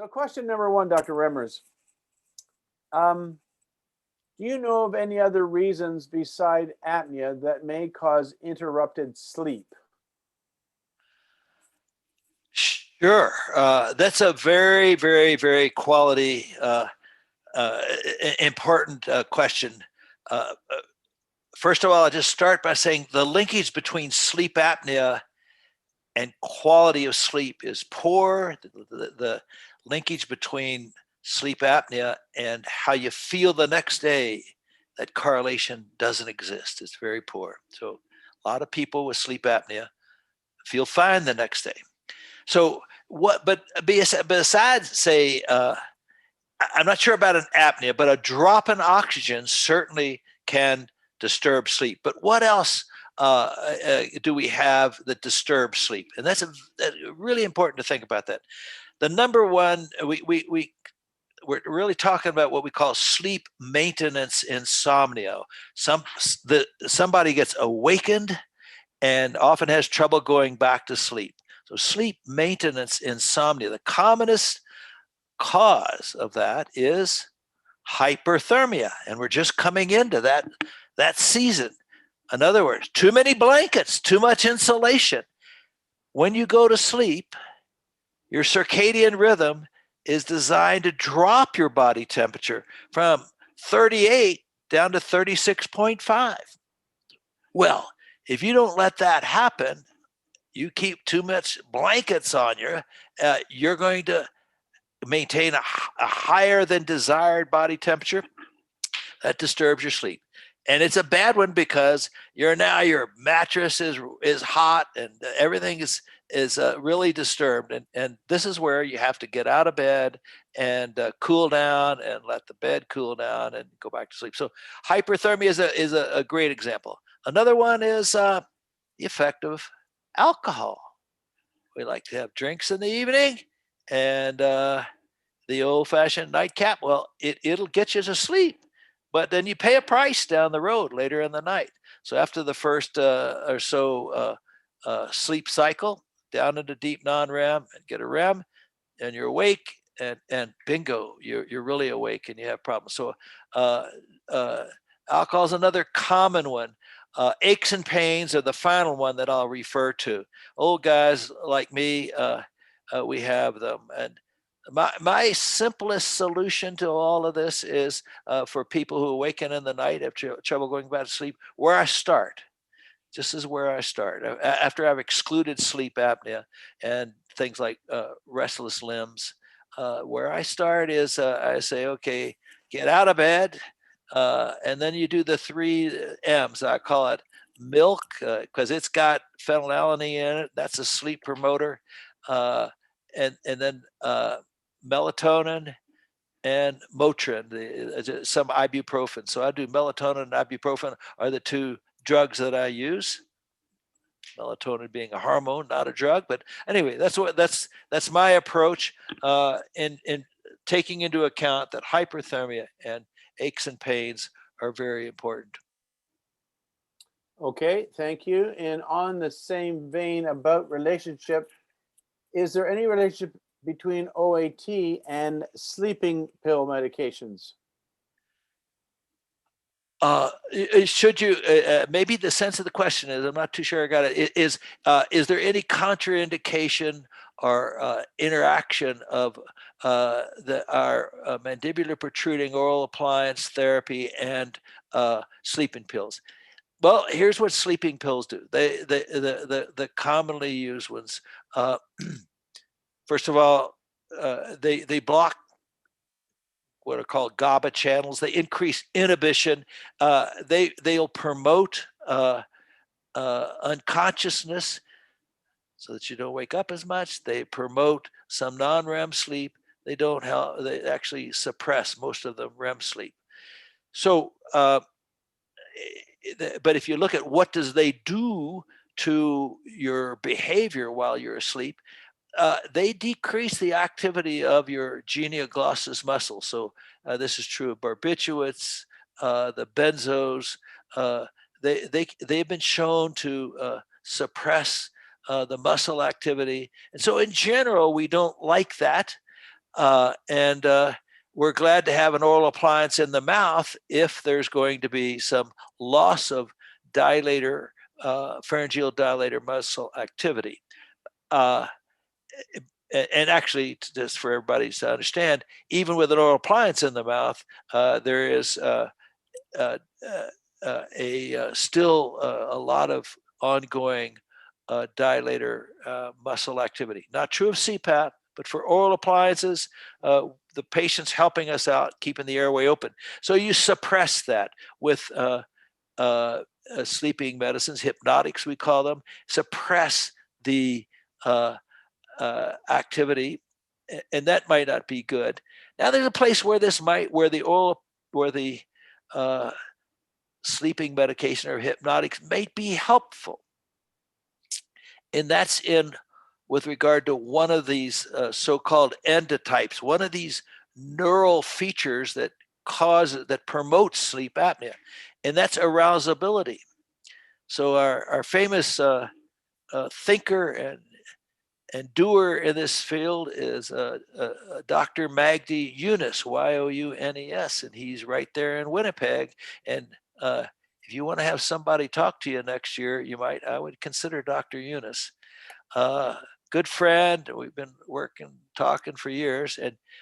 So question number one, Dr. Remmers. Do you know of any other reasons beside apnea that may cause interrupted sleep? Sure. That's a very, very, very quality, important question. First of all, I'll just start by saying the linkage between sleep apnea and quality of sleep is poor. The linkage between sleep apnea and how you feel the next day, that correlation doesn't exist. It's very poor. So a lot of people with sleep apnea feel fine the next day. So what, but besides say, I'm not sure about an apnea, but a drop in oxygen certainly can disturb sleep. But what else do we have that disturbs sleep? And that's really important to think about that. The number one, we're really talking about what we call sleep maintenance insomnia. Somebody gets awakened and often has trouble going back to sleep. So sleep maintenance insomnia, the commonest cause of that is hyperthermia. And we're just coming into that season. In other words, too many blankets, too much insulation. When you go to sleep, your circadian rhythm is designed to drop your body temperature from 38 down to 36.5. Well, if you don't let that happen, you keep too much blankets on you, you're going to maintain a higher than desired body temperature. That disturbs your sleep. And it's a bad one because your mattress is hot and everything is really disturbed. And this is where you have to get out of bed and cool down and let the bed cool down and go back to sleep. So hyperthermia is a great example. Another one is the effect of alcohol. We like to have drinks in the evening and the old-fashioned nightcap. Well, it'll get you to sleep, but then you pay a price down the road later in the night. So after the first or so sleep cycle, down into deep non-REM and get a REM, and you're awake, and bingo, you're really awake and you have problems. So alcohol is another common one. Aches and pains are the final one that I'll refer to. Old guys like me, we have them. And my simplest solution to all of this is for people who awaken in the night, have trouble going back to sleep, where I start. This is where I start. After I've excluded sleep apnea and things like restless limbs, where I start is I say, okay, get out of bed. And then you do the 3 M's. I call it milk because it's got phenylalanine in it. That's a sleep promoter. And then melatonin and Motrin, some ibuprofen. So I do melatonin and ibuprofen are the 2 drugs that I use. Melatonin being a hormone, not a drug. But anyway, that's my approach in taking into account that hyperthermia and aches and pains are very important. Okay, thank you. And on the same vein about relationship, is there any relationship between OAT and sleeping pill medications? Should you maybe the sense of the question is, I'm not too sure I got it, is there any contraindication or interaction of our mandibular protruding oral appliance therapy and sleeping pills? Well, here's what sleeping pills do. The commonly used ones. First of all, they block what are called GABA channels. They increase inhibition. They'll promote unconsciousness so that you don't wake up as much. They promote some non-REM sleep. They don't help. They actually suppress most of the REM sleep. So, but if you look at what does they do to your behavior while you're asleep, they decrease the activity of your genioglossus muscle. So this is true of barbiturates, the benzos. They've been shown to suppress the muscle activity. And so in general, we don't like that. And we're glad to have an oral appliance in the mouth if there's going to be some loss of dilator, pharyngeal dilator muscle activity. And actually, just for everybody to understand, even with an oral appliance in the mouth, there is still a lot of ongoing dilator muscle activity. Not true of CPAP, but for oral appliances, the patient's helping us out, keeping the airway open. So you suppress that with sleeping medicines, hypnotics we call them, suppress the activity, and that might not be good. Now there's a place where the sleeping medication or hypnotics may be helpful, and that's in with regard to one of these so-called endotypes, one of these neural features that promotes sleep apnea, and that's arousability. So our famous thinker and doer in this field is Dr. Magdi Yunus, Younes, and he's right there in Winnipeg. And if you want to have somebody talk to you next year, I would consider Dr. Yunus. Good friend. We've been talking for years.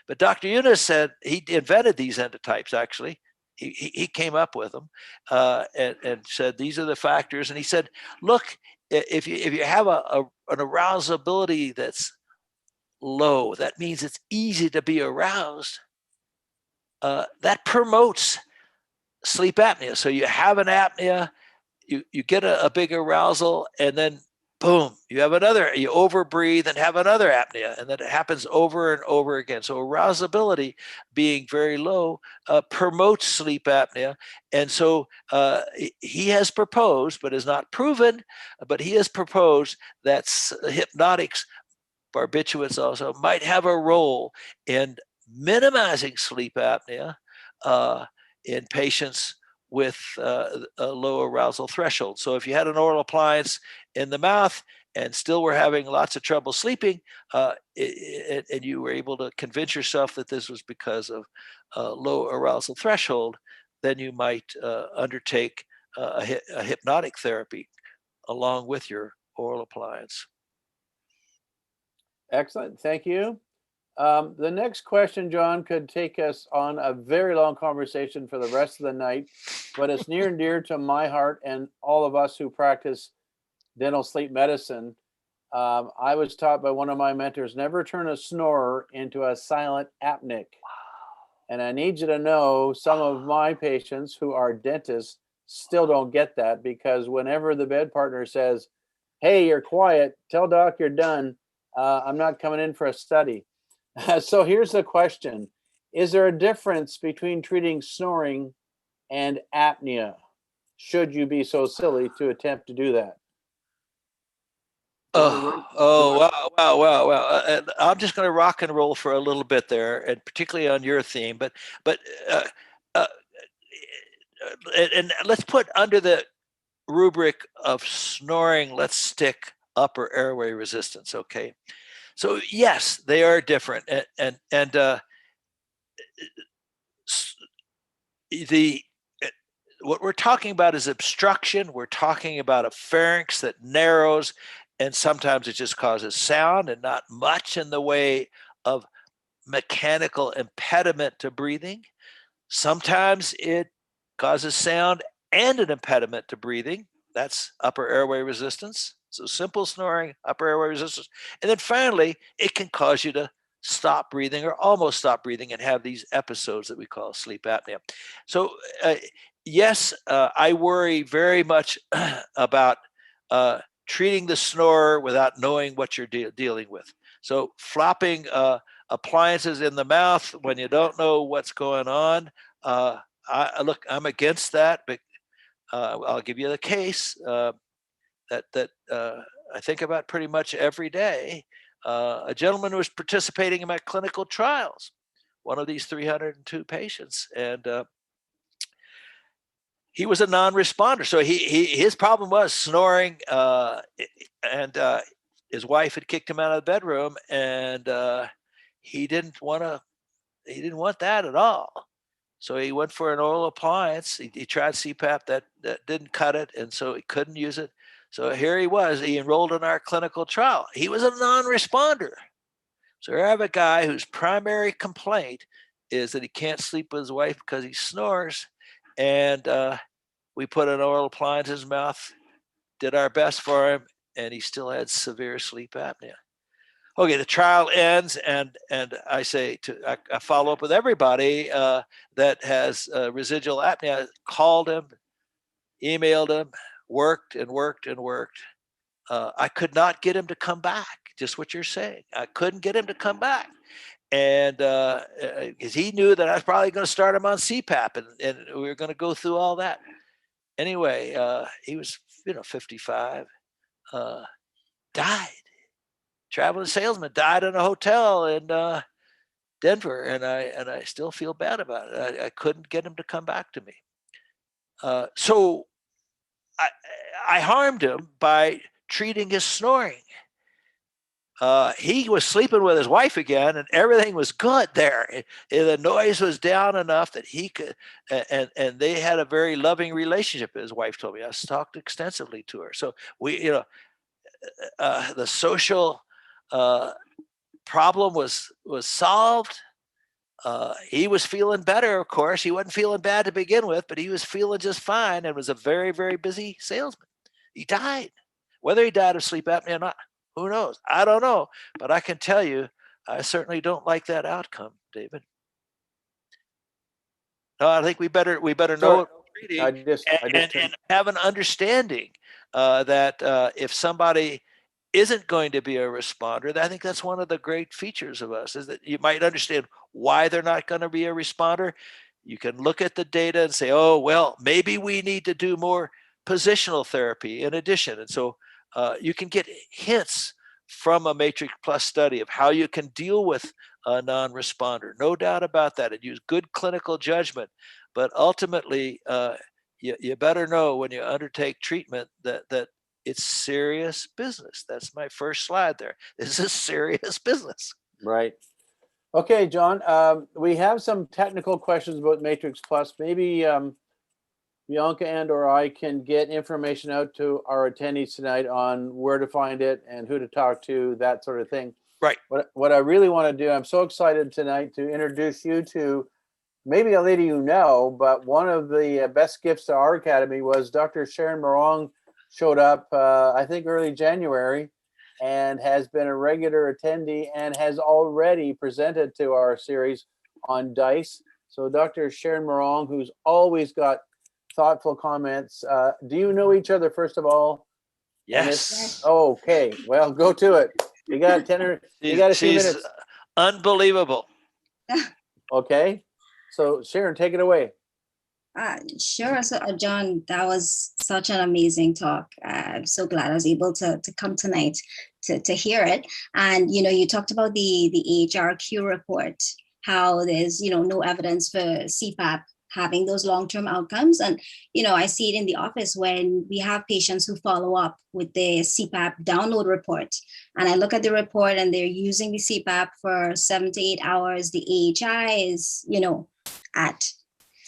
But Dr. Yunus said he invented these endotypes, actually. He came up with them and said, these are the factors. And he said, look, if you have an arousability that's low, that means it's easy to be aroused. That promotes sleep apnea. So you have an apnea, you get a big arousal, and then boom, you overbreathe and have another apnea, and then it happens over and over again. So arousability being very low promotes sleep apnea. And so he has proposed, but is not proven, but he has proposed that hypnotics, barbiturates also, might have a role in minimizing sleep apnea in patients with a low arousal threshold. So if you had an oral appliance in the mouth and still were having lots of trouble sleeping, and you were able to convince yourself that this was because of low arousal threshold, then you might undertake a hypnotic therapy along with your oral appliance. Excellent. Thank you. The next question, John, could take us on a very long conversation for the rest of the night, but it's near and dear to my heart and all of us who practice dental sleep medicine. I was taught by one of my mentors, never turn a snorer into a silent apneic. And I need you to know some of my patients who are dentists still don't get that, because whenever the bed partner says, hey, you're quiet, tell doc you're done, I'm not coming in for a study. So here's the question. Is there a difference between treating snoring and apnea? Should you be so silly to attempt to do that? Wow. I'm just going to rock and roll for a little bit there, and particularly on your theme. But and let's put under the rubric of snoring, let's stick upper airway resistance. Okay. So yes, they are different, and what we're talking about is obstruction. We're talking about a pharynx that narrows, and sometimes it just causes sound and not much in the way of mechanical impediment to breathing. Sometimes it causes sound and an impediment to breathing. That's upper airway resistance. So simple snoring, upper airway resistance. And then finally, it can cause you to stop breathing or almost stop breathing and have these episodes that we call sleep apnea. So yes, I worry very much about treating the snorer without knowing what you're dealing with. So flopping appliances in the mouth when you don't know what's going on, I'm against that, but I'll give you the case that I think about pretty much every day. A gentleman who was participating in my clinical trials, one of these 302 patients, and he was a non-responder. So his problem was snoring, and his wife had kicked him out of the bedroom, and he didn't want that at all. So he went for an oral appliance. He tried CPAP, that didn't cut it, and so he couldn't use it. So here he was. He enrolled in our clinical trial. He was a non-responder. So here I have a guy whose primary complaint is that he can't sleep with his wife because he snores, and we put an oral appliance in his mouth, did our best for him, and he still had severe sleep apnea. Okay, the trial ends, and I say I follow up with everybody that has residual apnea. Called him, emailed him, worked and worked and worked. I could not get him to come back. Just what you're saying. I couldn't get him to come back, and because he knew that I was probably going to start him on CPAP, and we were going to go through all that. Anyway, he was 55, died. Traveling salesman, died in a hotel in Denver, and I still feel bad about it. I couldn't get him to come back to me. So I harmed him by treating his snoring. He was sleeping with his wife again, and everything was good there. The noise was down enough that he could, and they had a very loving relationship. His wife told me. I talked extensively to her. So we, the social problem was solved. He was feeling better, of course. He wasn't feeling bad to begin with, but he was feeling just fine, and was a very, very busy salesman. He died. Whether he died of sleep apnea or not, who knows? I don't know, but I can tell you, I certainly don't like that outcome, David. No, I think we better know what we're treating, and have an understanding that if somebody isn't going to be a responder, I think that's one of the great features of us, is that you might understand why they're not going to be a responder. You can look at the data and say, oh, well, maybe we need to do more positional therapy in addition. And so you can get hints from a Matrix Plus study of how you can deal with a non-responder. No doubt about that. And use good clinical judgment. But ultimately, you better know when you undertake treatment that it's serious business. That's my first slide there. This is serious business. Right. Okay, John, we have some technical questions about Matrix Plus. Maybe Bianca and or I can get information out to our attendees tonight on where to find it and who to talk to, that sort of thing. Right. What I really want to do, I'm so excited tonight to introduce you to maybe a lady you know, but one of the best gifts to our academy was Dr. Sharon Morong showed up, I think early January, and has been a regular attendee and has already presented to our series on DICE. So Dr. Sharon Morong, who's always got thoughtful comments. Do you know each other, first of all? Yes. Okay, well, go to it. You got 10 or you got a few minutes. Unbelievable. Okay, so Sharon, take it away. Sure. So, John, that was such an amazing talk. I'm so glad I was able to come tonight to hear it. And, you talked about the AHRQ report, how there's, no evidence for CPAP having those long-term outcomes. And, I see it in the office when we have patients who follow up with the CPAP download report. And I look at the report and they're using the CPAP for 7 to 8 hours. The AHI is, at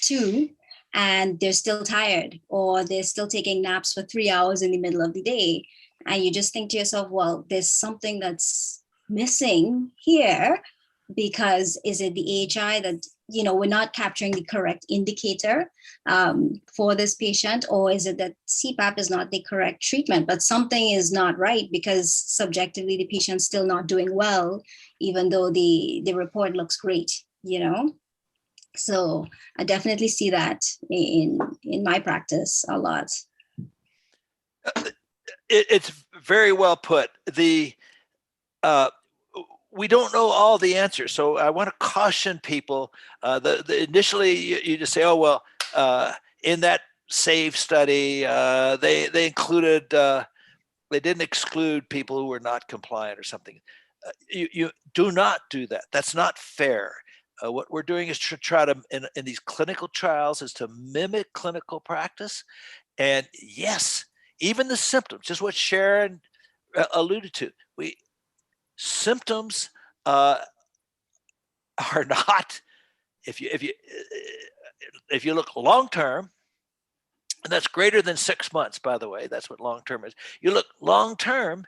2. And they're still tired, or they're still taking naps for 3 hours in the middle of the day. And you just think to yourself, well, there's something that's missing here, because is it the AHI that, we're not capturing the correct indicator for this patient, or is it that CPAP is not the correct treatment, but something is not right because subjectively the patient's still not doing well, even though the report looks great, So I definitely see that in my practice a lot. It's very well put. We don't know all the answers, so I want to caution people. Initially, you just say, "Oh well," in that SAVE study, they included. They didn't exclude people who were not compliant or something. You do not do that. That's not fair. What we're doing is to try to, in these clinical trials, is to mimic clinical practice. And yes, even the symptoms, just what Sharon alluded to, symptoms are not, if you look long term, and that's greater than 6 months, by the way, that's what long term is. You look long term,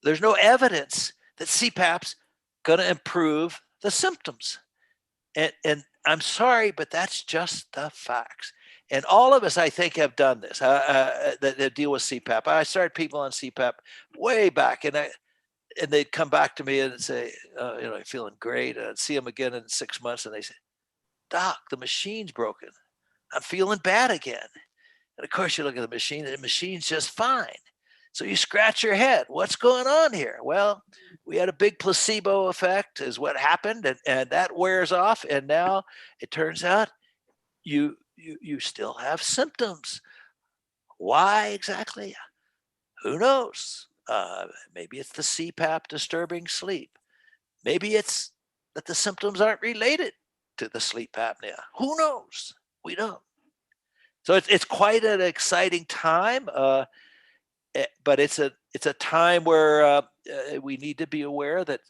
there's no evidence that CPAP's going to improve the symptoms. And I'm sorry, but that's just the facts. And all of us, I think, have done this that deal with CPAP. I started people on CPAP way back, and they'd come back to me and say, I'm feeling great. And I'd see them again in 6 months, and they say, Doc, the machine's broken. I'm feeling bad again. And of course, you look at the machine, and the machine's just fine. So you scratch your head. What's going on here? Well, we had a big placebo effect is what happened, and that wears off. And now it turns out you still have symptoms. Why exactly? Who knows? Maybe it's the CPAP disturbing sleep. Maybe it's that the symptoms aren't related to the sleep apnea. Who knows? We don't. So it's quite an exciting time, but it's a time where we need to be aware that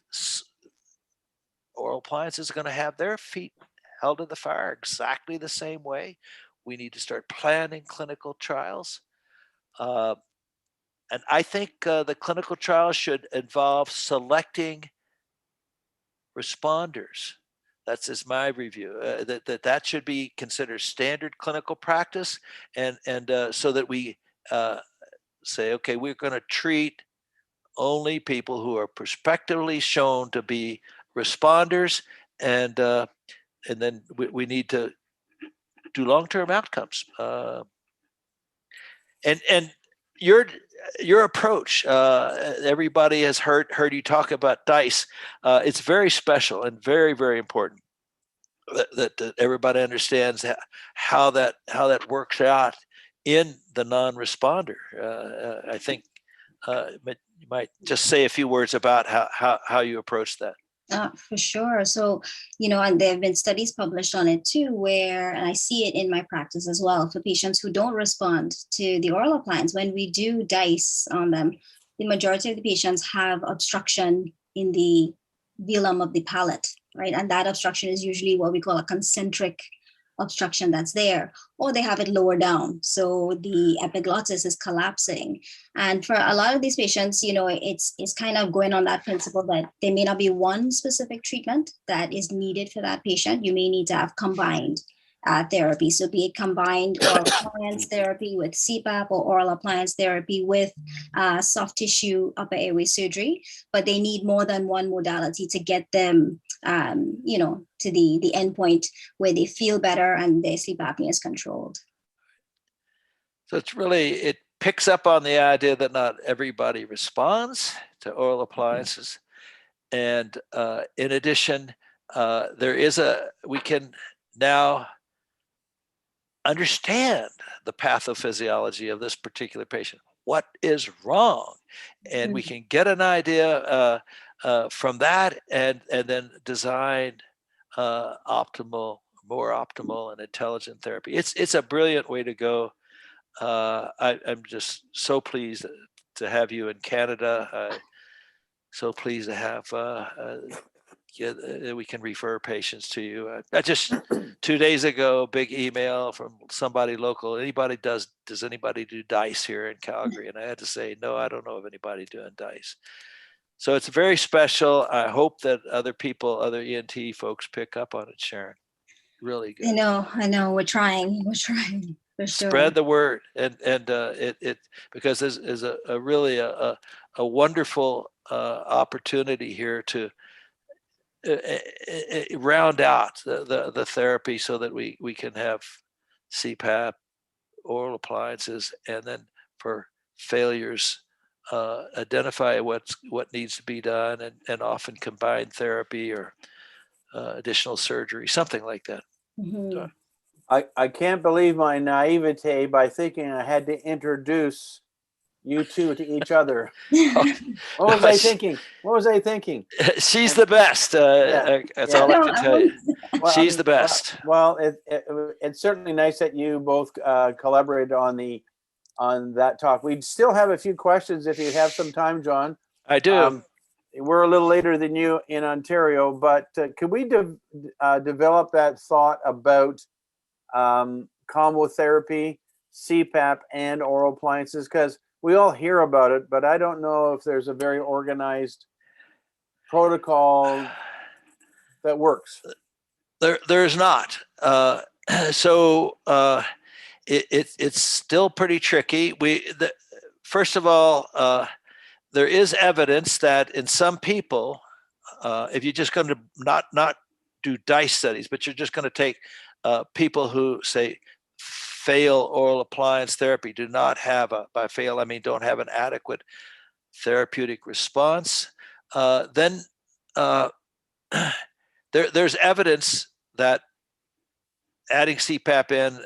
oral appliances are going to have their feet held to the fire exactly the same way. We need to start planning clinical trials. And I think the clinical trials should involve selecting responders. That's is my review. That should be considered standard clinical practice, and so that we say, okay, we're going to treat only people who are prospectively shown to be responders, and then we need to do long-term outcomes. And your approach, everybody has heard you talk about DICE. It's very special and very, very important that everybody understands how that works out in the non-responder. I think you might just say a few words about how you approach that. For sure. So, and there have been studies published on it too, and I see it in my practice as well, for patients who don't respond to the oral appliance. When we do DICE on them, the majority of the patients have obstruction in the velum of the palate, right? And that obstruction is usually what we call a concentric obstruction that's there, or they have it lower down. So the epiglottis is collapsing. And for a lot of these patients, it's kind of going on that principle that there may not be one specific treatment that is needed for that patient. You may need to have combined therapy. So be it combined oral appliance therapy with CPAP, or oral appliance therapy with soft tissue upper airway surgery, but they need more than one modality to get them, to the end point where they feel better and their sleep apnea is controlled. So it picks up on the idea that not everybody responds to oral appliances. And in addition, we can now understand the pathophysiology of this particular patient. What is wrong? And we can get an idea from that, and then design more optimal and intelligent therapy. It's a brilliant way to go. I'm just so pleased to have you in Canada. So pleased to have we can refer patients to you. Just 2 days ago, big email from somebody local. Does anybody do DICE here in Calgary? And I had to say, no, I don't know of anybody doing DICE. So it's very special. I hope that other ENT folks pick up on it, Sharon. Really good. I know. We're trying for sure. Spread the word, and it because this is a really a wonderful opportunity here to round out the therapy so that we can have CPAP, oral appliances, and then for failures, identify what needs to be done, and often combine therapy or additional surgery, something like that. Mm-hmm. So, I can't believe my naivete by thinking I had to introduce you two to each other. What was I thinking? She's the best. That's all I can tell you. Well, she's the best. Well, it's certainly nice that you both collaborated on that talk. We still have a few questions if you have some time, John. I do. we're a little later than you in Ontario, but could we develop that thought about combo therapy, CPAP, and oral appliances? Because we all hear about it, but I don't know if there's a very organized protocol that works. There's not. It's still pretty tricky. First of all, there is evidence that in some people, if you're just going to not do DICE studies, but you're just going to take people who say fail oral appliance therapy, do not have by fail I mean don't have an adequate therapeutic response, then there's evidence that adding CPAP in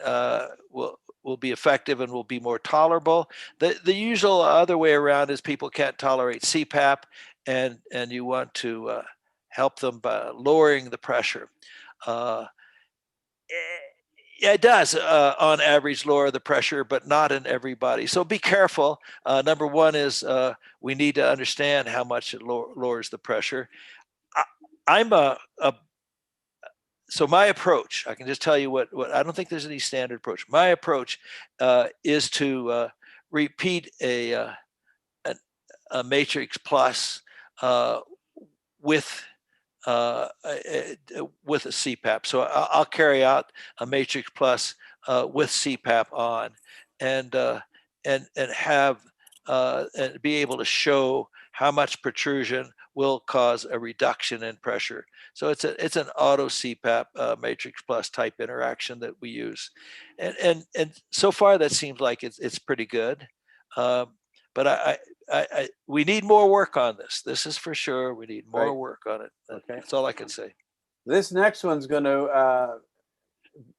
will be effective and will be more tolerable. The usual other way around is people can't tolerate CPAP, and you want to help them by lowering the pressure. Yeah, it does on average lower the pressure, but not in everybody. So be careful. Number one is we need to understand how much it lowers the pressure. So my approach, I can just tell you what I don't think there's any standard approach. My approach is to repeat a Matrix Plus with a CPAP. So I'll carry out a Matrix Plus with CPAP on, and have and be able to show how much protrusion will cause a reduction in pressure. So it's an auto CPAP Matrix Plus type interaction that we use, and so far that seems like it's pretty good. But we need more work on this. This is for sure. We need more work on it. Okay. That's all I can say. This next one's going to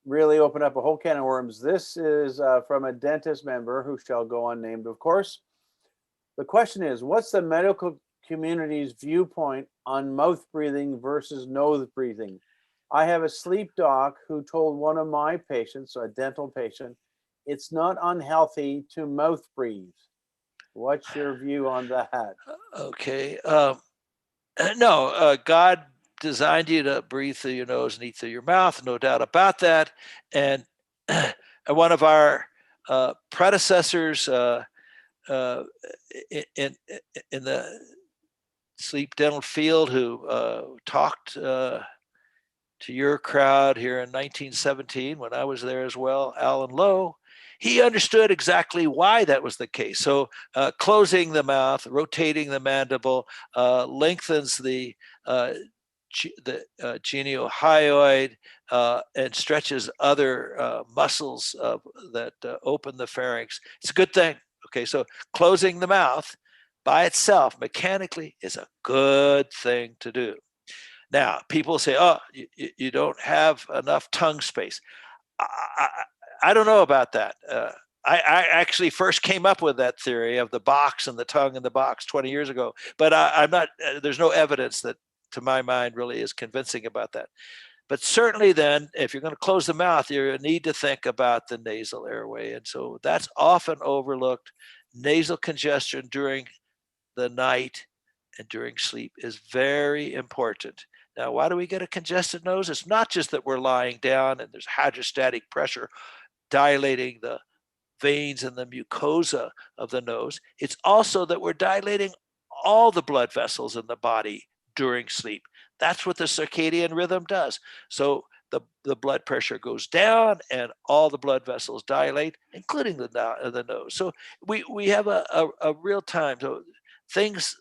really open up a whole can of worms. This is from a dentist member who shall go unnamed, of course. The question is, what's the medical community's viewpoint on mouth breathing versus nose breathing? I have a sleep doc who told one of my patients, a dental patient, it's not unhealthy to mouth breathe. What's your view on that? Okay. No, God designed you to breathe through your nose and eat through your mouth, no doubt about that. And one of our predecessors in the sleep dental field who talked to your crowd here in 1917 when I was there as well, Alan Lowe, he understood exactly why that was the case. So closing the mouth, rotating the mandible, lengthens the geniohyoid and stretches other muscles that open the pharynx. It's a good thing. Okay, so closing the mouth by itself mechanically is a good thing to do. Now, people say, oh, you don't have enough tongue space. I don't know about that. I actually first came up with that theory of the box and the tongue in the box 20 years ago, but I'm not, there's no evidence that to my mind really is convincing about that. But certainly then, if you're going to close the mouth, you need to think about the nasal airway. And so that's often overlooked. Nasal congestion during the night and during sleep is very important. Now, why do we get a congested nose? It's not just that we're lying down and there's hydrostatic pressure dilating the veins and the mucosa of the nose. It's also that we're dilating all the blood vessels in the body during sleep. That's what the circadian rhythm does. So the blood pressure goes down and all the blood vessels dilate, including the nose. So we have a real time. So things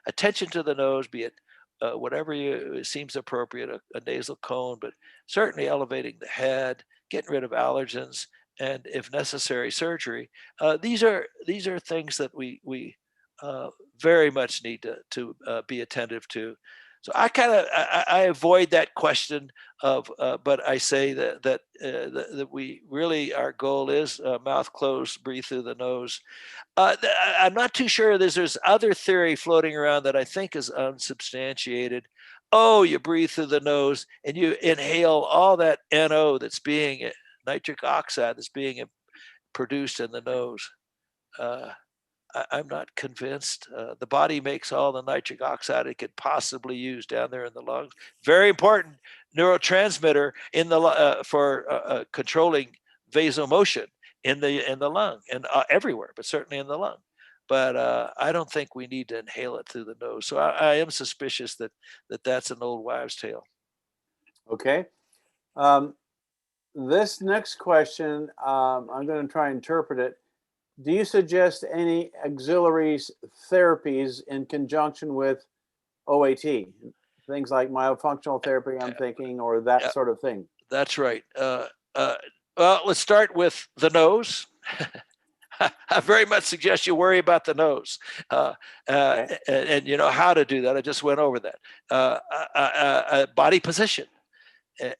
attention to the nose, be it whatever it seems appropriate, a nasal cone, but certainly elevating the head, getting rid of allergens, and if necessary, surgery. These are things that we very much need to be attentive to. So I avoid that question of, but I say that we really, our goal is mouth closed, breathe through the nose. I'm not too sure. There's other theory floating around that I think is unsubstantiated. Oh, you breathe through the nose and you inhale all that NO that's being nitric oxide that's being produced in the nose. I'm not convinced. The body makes all the nitric oxide it could possibly use down there in the lungs. Very important neurotransmitter in the for controlling vasomotion in the lung and everywhere, but certainly in the lung. But I don't think we need to inhale it through the nose. So I am suspicious that's an old wives' tale. Okay. This next question, I'm going to try and interpret it. Do you suggest any auxiliary therapies in conjunction with OAT? Things like myofunctional therapy, I'm thinking, or that sort of thing. That's right. Well, let's start with the nose. I very much suggest you worry about the nose, Okay. and you know how to do that. I just went over that. Body position,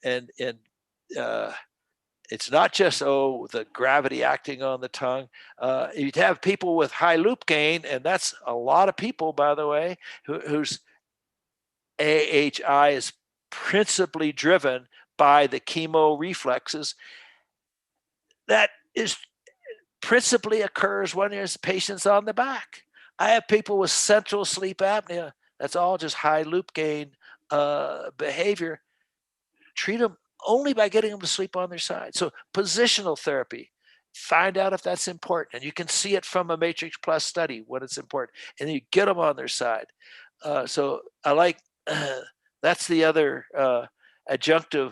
and it's not just the gravity acting on the tongue. You'd have people with high loop gain, and that's a lot of people, by the way, whose AHI is principally driven by the chemo reflexes. That is principally occurs when there's patients on the back. I have people with central sleep apnea. That's all just high loop gain behavior. Treat them only by getting them to sleep on their side. So positional therapy, find out if that's important. And you can see it from a Matrix Plus study when it's important. And then you get them on their side. So I like, that's the other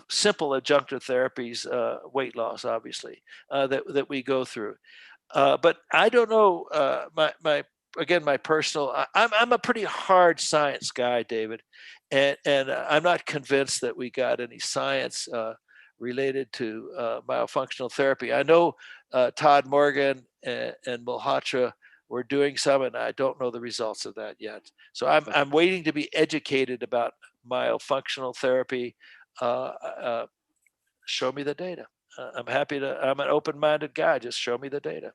simple adjunctive therapies, weight loss, obviously, that we go through. But I don't know, my personal, I'm a pretty hard science guy, David, and I'm not convinced that we got any science related to myofunctional therapy. I know Todd Morgan and Malhotra were doing some, and I don't know the results of that yet. So I'm waiting to be educated about myofunctional therapy. Show me the data. I'm an open-minded guy. Just show me the data.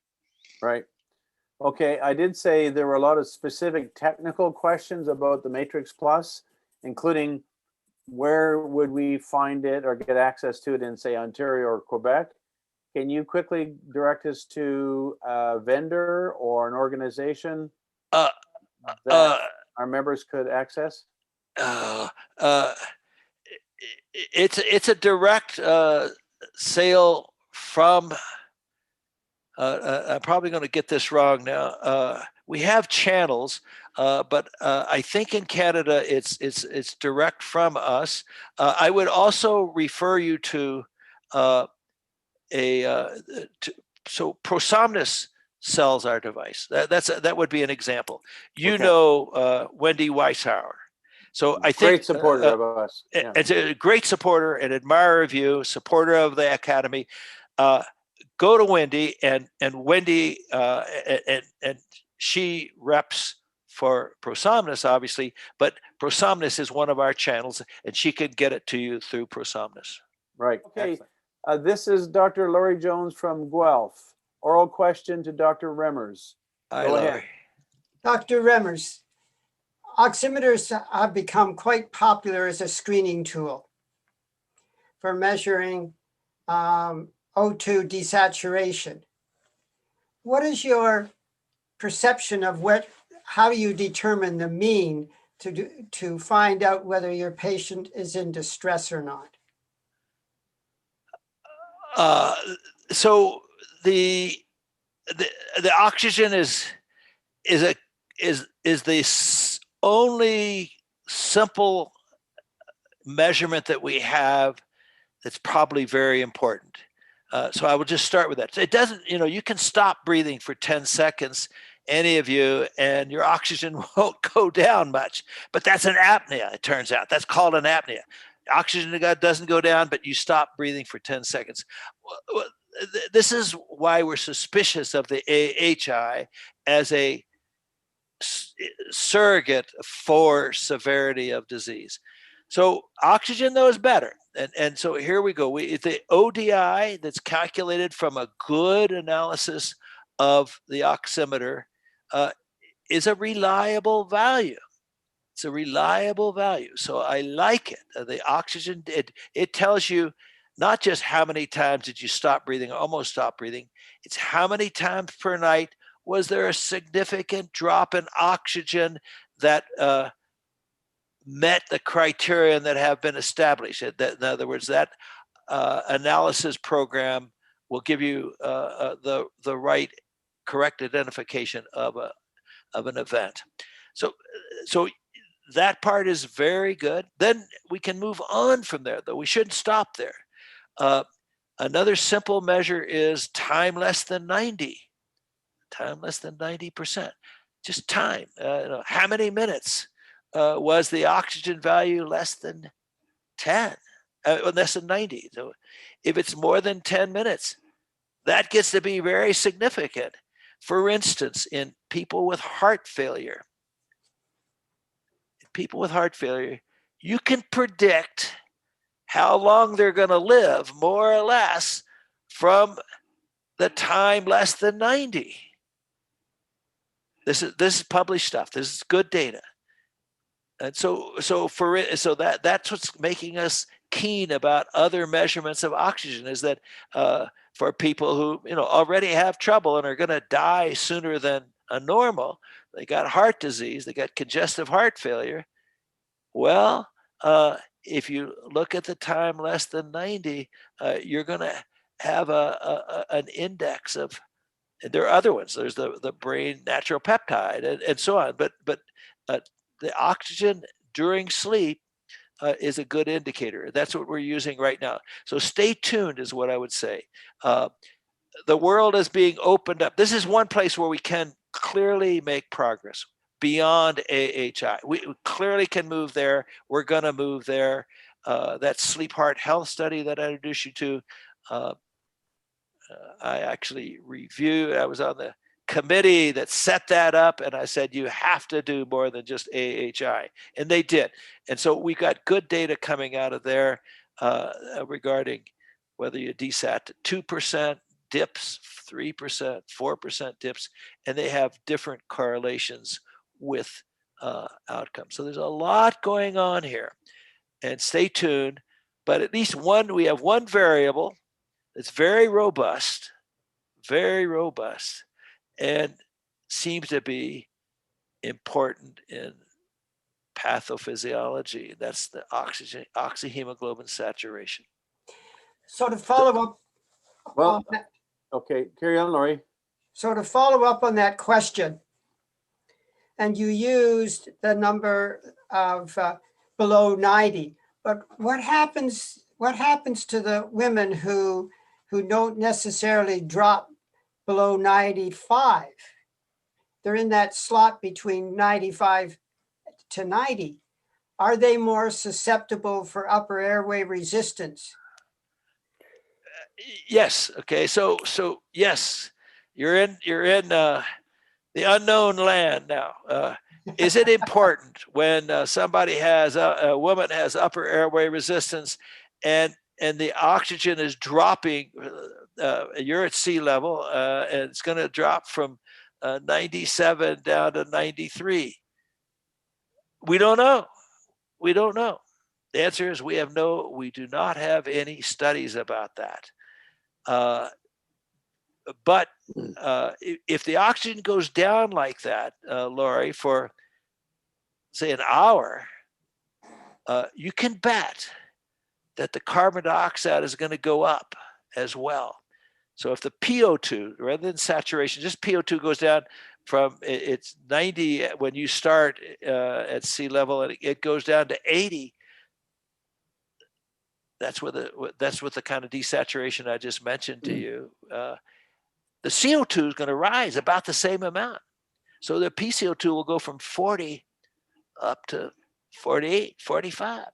Right. Okay. I did say there were a lot of specific technical questions about the Matrix Plus, including where would we find it or get access to it in, say, Ontario or Quebec. Can you quickly direct us to a vendor or an organization that our members could access? It's a direct sale from. I'm probably going to get this wrong now. We have channels, but I think in Canada it's direct from us. I would also refer you to so Prosomnus sells our device. That would be an example. You know Wendy Weishauer. So I think great supporter of us. Yeah. It's a great supporter, an admirer of you, supporter of the Academy. Go to Wendy, and Wendy and she reps for Prosomnus, obviously, but Prosomnus is one of our channels, and she can get it to you through Prosomnus. Right. Okay. This is Dr. Laurie Jones from Guelph. Oral question to Dr. Remmers. Go ahead. Dr. Remmers, oximeters have become quite popular as a screening tool for measuring O2 desaturation. What is your perception of how you determine the mean to find out whether your patient is in distress or not? So the oxygen is the only simple measurement that we have that's probably very important. So I will just start with that. It doesn't, you can stop breathing for 10 seconds, any of you, and your oxygen won't go down much. But that's an apnea, it turns out. That's called an apnea. Oxygen doesn't go down, but you stop breathing for 10 seconds. This is why we're suspicious of the AHI as a surrogate for severity of disease. So oxygen, though, is better. And so here we go. The ODI that's calculated from a good analysis of the oximeter is a reliable value. It's a reliable value. So I like it. The oxygen, it tells you not just how many times did you stop breathing, almost stop breathing. It's how many times per night was there a significant drop in oxygen that met the criterion that have been established? In other words, that analysis program will give you the right, correct identification of an event. So that part is very good. Then we can move on from there, though. We shouldn't stop there. Another simple measure is time less than 90. Time less than 90%. Just time. How many minutes was the oxygen value less than 10? Less than 90. So if it's more than 10 minutes, that gets to be very significant. For instance, in people with heart failure, you can predict how long they're going to live, more or less, from the time less than 90. This is published stuff. This is good data. And so that's what's making us keen about other measurements of oxygen, is that for people who already have trouble and are going to die sooner than a normal, they got heart disease, they got congestive heart failure. Well, if you look at the time less than 90, you're going to have an index of. And there are other ones. There's the brain natural peptide and so on. But the oxygen during sleep is a good indicator. That's what we're using right now. So stay tuned is what I would say. The world is being opened up. This is one place where we can clearly make progress beyond AHI. We clearly can move there. We're going to move there. That sleep heart health study that I introduced you to, I actually reviewed. I was on the committee that set that up, and I said, you have to do more than just AHI. And they did. And so we got good data coming out of there regarding whether you desat to 2%, dips, 3%, 4% dips, and they have different correlations with outcomes. So there's a lot going on here. And stay tuned. But at least we have one variable that's very robust, and seems to be important in pathophysiology. That's the oxyhemoglobin saturation. So to follow up. Well, okay, carry on, Laurie. So to follow up on that question, and you used the number of below 90, but what happens to the women who don't necessarily drop below 95? They're in that slot between 95 to 90. Are they more susceptible for upper airway resistance? Yes. Okay. So yes, you're in the unknown land now. Is it important when a woman has upper airway resistance and the oxygen is dropping, you're at sea level, and it's going to drop from 97 down to 93? We don't know. The answer is we do not have any studies about that. But if the oxygen goes down like that, Laurie, for say an hour, you can bet that the carbon dioxide is going to go up as well. So if the PO2, rather than saturation, just PO2 goes down from it's 90 when you start at sea level, and it goes down to 80. That's what the kind of desaturation I just mentioned to you. The CO2 is going to rise about the same amount. So the PCO2 will go from 40 up to 48, 45.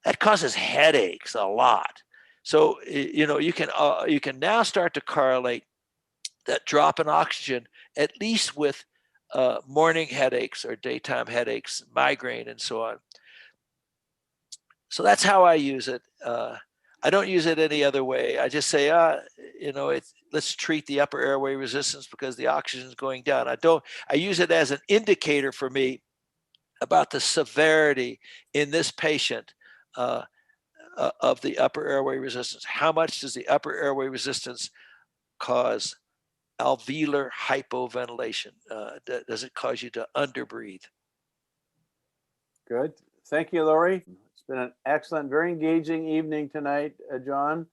That causes headaches a lot. So you can now start to correlate that drop in oxygen at least with morning headaches or daytime headaches, migraine, and so on. So that's how I use it. I don't use it any other way. I just say, let's treat the upper airway resistance because the oxygen is going down. I use it as an indicator for me about the severity in this patient of the upper airway resistance. How much does the upper airway resistance cause alveolar hypoventilation? Does it cause you to underbreathe? Good. Thank you, Lori. It's been an excellent, very engaging evening tonight, John.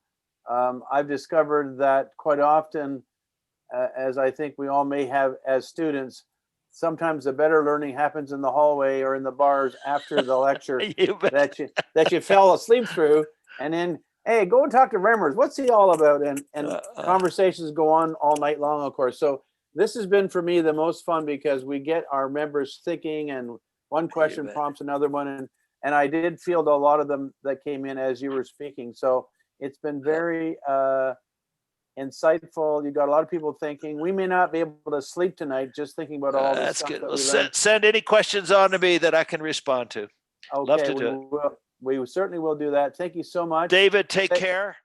I've discovered that quite often, as I think we all may have as students, sometimes the better learning happens in the hallway or in the bars after the lecture that you fell asleep through, and then, hey, go and talk to Remmers. What's he all about? And conversations go on all night long, of course. So this has been for me the most fun because we get our members thinking, and one question prompts another one, and I did field a lot of them that came in as you were speaking. So it's been very insightful. You got a lot of people thinking. We may not be able to sleep tonight just thinking about all this that's stuff good. that Well, we learned. send any questions on to me that I can respond to. Okay, Love to do it. We certainly will do that. Thank you so much. David, take care.